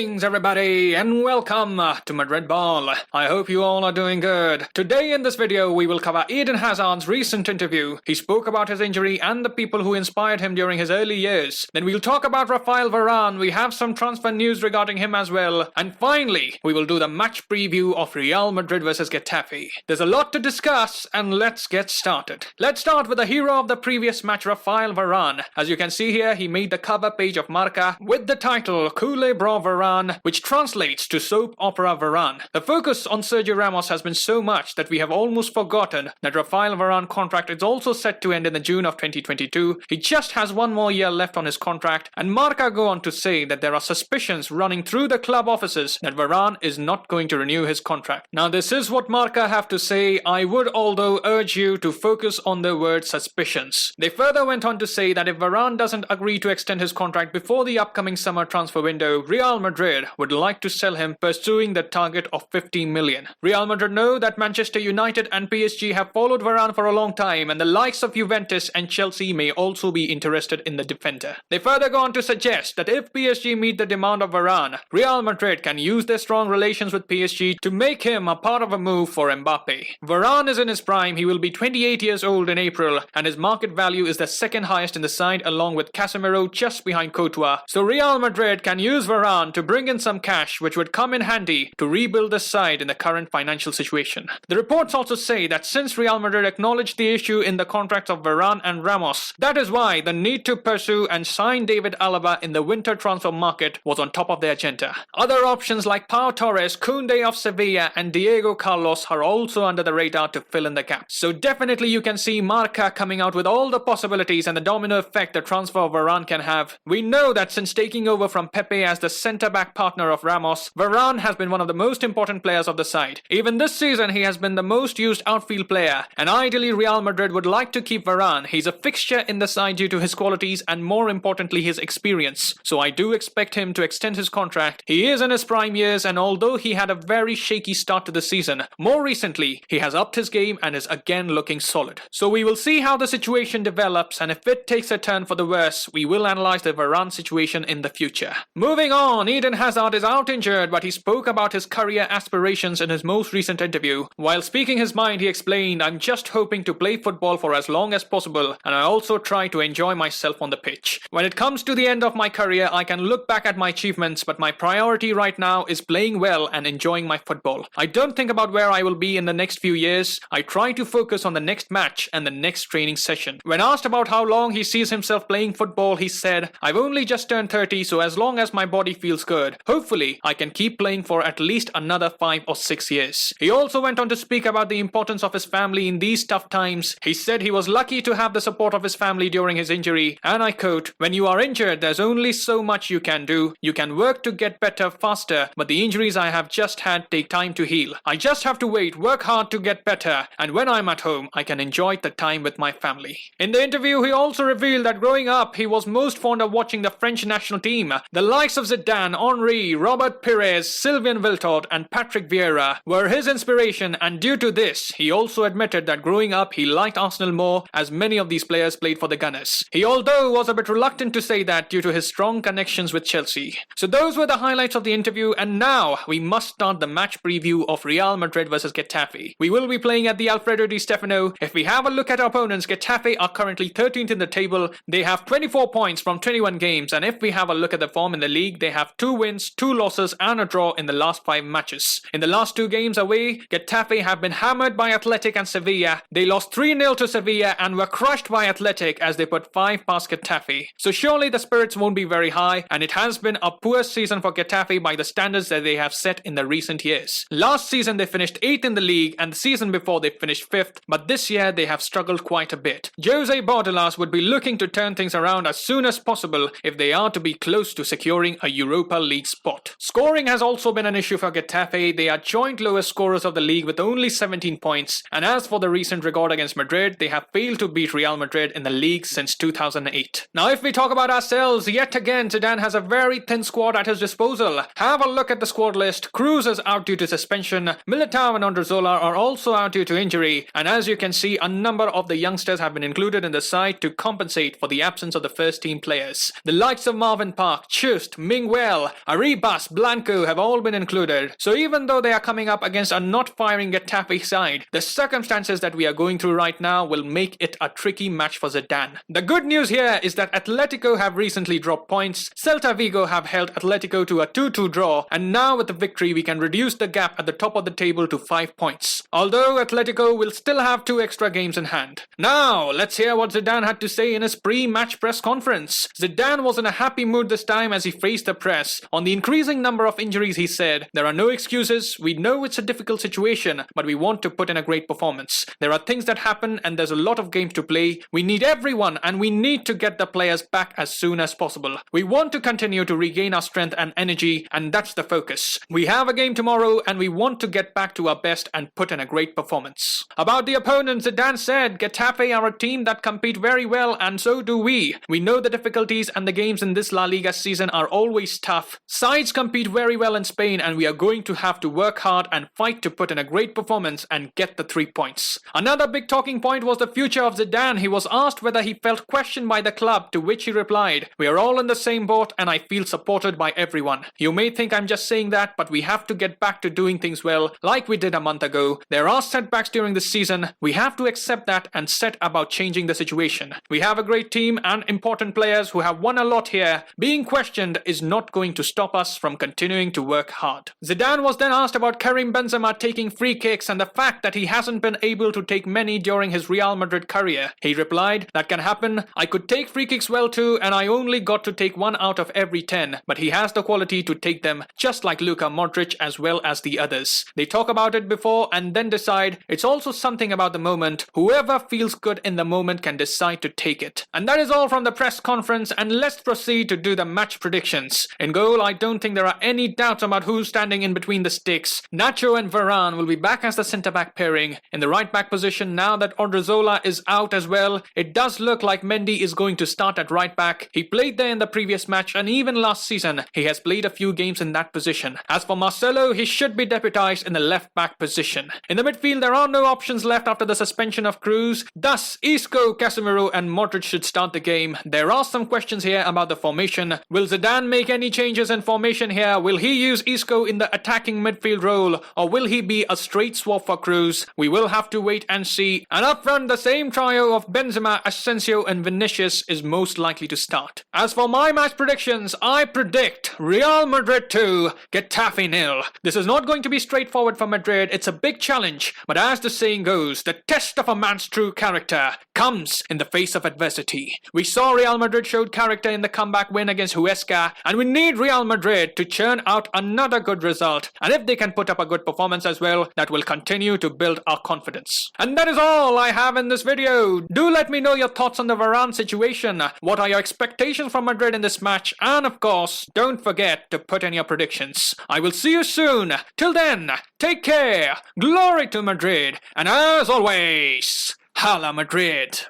Greetings everybody and welcome to Madrid Ball. I hope you all are doing good. Today in this video we will cover Eden Hazard's recent interview. He spoke about his injury and the people who inspired him during his early years. Then we'll talk about Rafael Varane. We have some transfer news regarding him as well. And finally, we will do the match preview of Real Madrid vs Getafe. There's a lot to discuss and let's get started. Let's start with the hero of the previous match, Rafael Varane. As you can see here, he made the cover page of Marca with the title Culebra Varane, which translates to soap opera Varane. The focus on Sergio Ramos has been so much that we have almost forgotten that Rafael Varane contract is also set to end in the June of 2022. He just has one more year left on his contract, and Marca go on to say that there are suspicions running through the club offices that Varane is not going to renew his contract. Now this is what Marca have to say. I would although urge you to focus on the word suspicions. They further went on to say that if Varane doesn't agree to extend his contract before the upcoming summer transfer window, Real Madrid would like to sell him, pursuing the target of 50 million. Real Madrid know that Manchester United and PSG have followed Varane for a long time, and the likes of Juventus and Chelsea may also be interested in the defender. They further go on to suggest that if PSG meet the demand of Varane, Real Madrid can use their strong relations with PSG to make him a part of a move for Mbappe. Varane is in his prime. He will be 28 years old in April, and his market value is the second highest in the side, along with Casemiro just behind Courtois. So Real Madrid can use Varane to bring in some cash, which would come in handy to rebuild the side in the current financial situation. The reports also say that since Real Madrid acknowledged the issue in the contracts of Varane and Ramos, that is why the need to pursue and sign David Alaba in the winter transfer market was on top of their agenda. Other options like Pau Torres, Koundé of Sevilla and Diego Carlos are also under the radar to fill in the gaps. So definitely you can see Marca coming out with all the possibilities and the domino effect the transfer of Varane can have. We know that since taking over from Pepe as the centre-back partner of Ramos, Varane has been one of the most important players of the side. Even this season he has been the most used outfield player, and ideally Real Madrid would like to keep Varane. He's a fixture in the side due to his qualities and more importantly his experience. So I do expect him to extend his contract. He is in his prime years, and although he had a very shaky start to the season, more recently he has upped his game and is again looking solid. So we will see how the situation develops, and if it takes a turn for the worse, we will analyze the Varane situation in the future. Moving on, Eden Hazard is out injured, but he spoke about his career aspirations in his most recent interview. While speaking his mind, he explained, "I'm just hoping to play football for as long as possible, and I also try to enjoy myself on the pitch. When it comes to the end of my career, I can look back at my achievements, but my priority right now is playing well and enjoying my football. I don't think about where I will be in the next few years. I try to focus on the next match and the next training session." When asked about how long he sees himself playing football, he said, "I've only just turned 30, so as long as my body feels good, hopefully I can keep playing for at least another 5 or 6 years." He also went on to speak about the importance of his family in these tough times. He said he was lucky to have the support of his family during his injury, and I quote, "When you are injured, there's only so much you can do. You can work to get better faster, but the injuries I have just had take time to heal. I just have to wait, work hard to get better, and when I'm at home, I can enjoy the time with my family." In the interview, he also revealed that growing up, he was most fond of watching the French national team. The likes of Zidane, Henry, Robert Pires, Sylvain Wiltord and Patrick Vieira were his inspiration, and due to this, he also admitted that growing up he liked Arsenal more, as many of these players played for the Gunners. He although was a bit reluctant to say that due to his strong connections with Chelsea. So those were the highlights of the interview, and now we must start the match preview of Real Madrid vs Getafe. We will be playing at the Alfredo Di Stefano. If we have a look at our opponents, Getafe are currently 13th in the table. They have 24 points from 21 games, and if we have a look at the form in the league, they have 2 wins, 2 losses and a draw in the last 5 matches. In the last 2 games away, Getafe have been hammered by Athletic and Sevilla. They lost 3-0 to Sevilla and were crushed by Athletic as they put 5 past Getafe. So surely the spirits won't be very high, and it has been a poor season for Getafe by the standards that they have set in the recent years. Last season they finished 8th in the league, and the season before they finished 5th, but this year they have struggled quite a bit. Jose Bordalas would be looking to turn things around as soon as possible if they are to be close to securing a Europa League spot. Scoring has also been an issue for Getafe. They are joint lowest scorers of the league with only 17 points, and as for the recent record against Madrid, they have failed to beat Real Madrid in the league since 2008. Now if we talk about ourselves, yet again Zidane has a very thin squad at his disposal. Have a look at the squad list. Cruz is out due to suspension, Militao and Odriozola are also out due to injury, and as you can see, a number of the youngsters have been included in the side to compensate for the absence of the first team players. The likes of Marvin Park, Chust, Mingwell, Gabriel, Arribas, Blanco have all been included. So even though they are coming up against a not firing Getafe side, the circumstances that we are going through right now will make it a tricky match for Zidane. The good news here is that Atletico have recently dropped points, Celta Vigo have held Atletico to a 2-2 draw, and now with the victory we can reduce the gap at the top of the table to 5 points. Although Atletico will still have 2 extra games in hand. Now, let's hear what Zidane had to say in his pre-match press conference. Zidane was in a happy mood this time as he faced the press. On the increasing number of injuries, he said, "There are no excuses, we know it's a difficult situation, but we want to put in a great performance. There are things that happen and there's a lot of games to play. We need everyone and we need to get the players back as soon as possible. We want to continue to regain our strength and energy, and that's the focus. We have a game tomorrow and we want to get back to our best and put in a great performance." About the opponents, Zidane said, "Getafe are a team that compete very well and so do we. We know the difficulties and the games in this La Liga season are always tough. Sides compete very well in Spain and we are going to have to work hard and fight to put in a great performance and get the 3 points." Another big talking point was the future of Zidane. He was asked whether he felt questioned by the club, to which he replied, "We are all in the same boat and I feel supported by everyone. You may think I'm just saying that, but we have to get back to doing things well like we did a month ago. There are setbacks during the season. We have to accept that and set about changing the situation. We have a great team and important players who have won a lot here. Being questioned is not going to stop us from continuing to work hard." Zidane was then asked about Karim Benzema taking free kicks and the fact that he hasn't been able to take many during his Real Madrid career. He replied, "That can happen. I could take free kicks well too and I only got to take 1 out of every 10, but he has the quality to take them just like Luka Modric as well as the others. They talk about it before and then decide. It's also something about the moment. Whoever feels good in the moment can decide to take it." And that is all from the press conference, and let's proceed to do the match predictions. In goal, I don't think there are any doubts about who's standing in between the sticks. Nacho and Varane will be back as the centre-back pairing. In the right-back position, now that Odriozola is out as well, it does look like Mendy is going to start at right-back. He played there in the previous match and even last season, he has played a few games in that position. As for Marcelo, he should be deputized in the left-back position. In the midfield, there are no options left after the suspension of Cruz. Thus, Isco, Casemiro and Modric should start the game. There are some questions here about the formation. Will Zidane make any changes in formation here? Will he use Isco in the attacking midfield role, or will he be a straight swap for Cruz? We will have to wait and see. And up front, the same trio of Benzema, Asensio and Vinicius is most likely to start. As for my match predictions, I predict Real Madrid 2, Getafe 0. This is not going to be straightforward for Madrid. It's a big challenge, but as the saying goes, the test of a man's true character comes in the face of adversity. We saw Real Madrid showed character in the comeback win against Huesca, and we need Real Madrid to churn out another good result. And if they can put up a good performance as well, that will continue to build our confidence. And that is all I have in this video. Do let me know your thoughts on the Varane situation. What are your expectations from Madrid in this match? And of course, don't forget to put in your predictions. I will see you soon. Till then, take care. Glory to Madrid. And as always, Hala Madrid.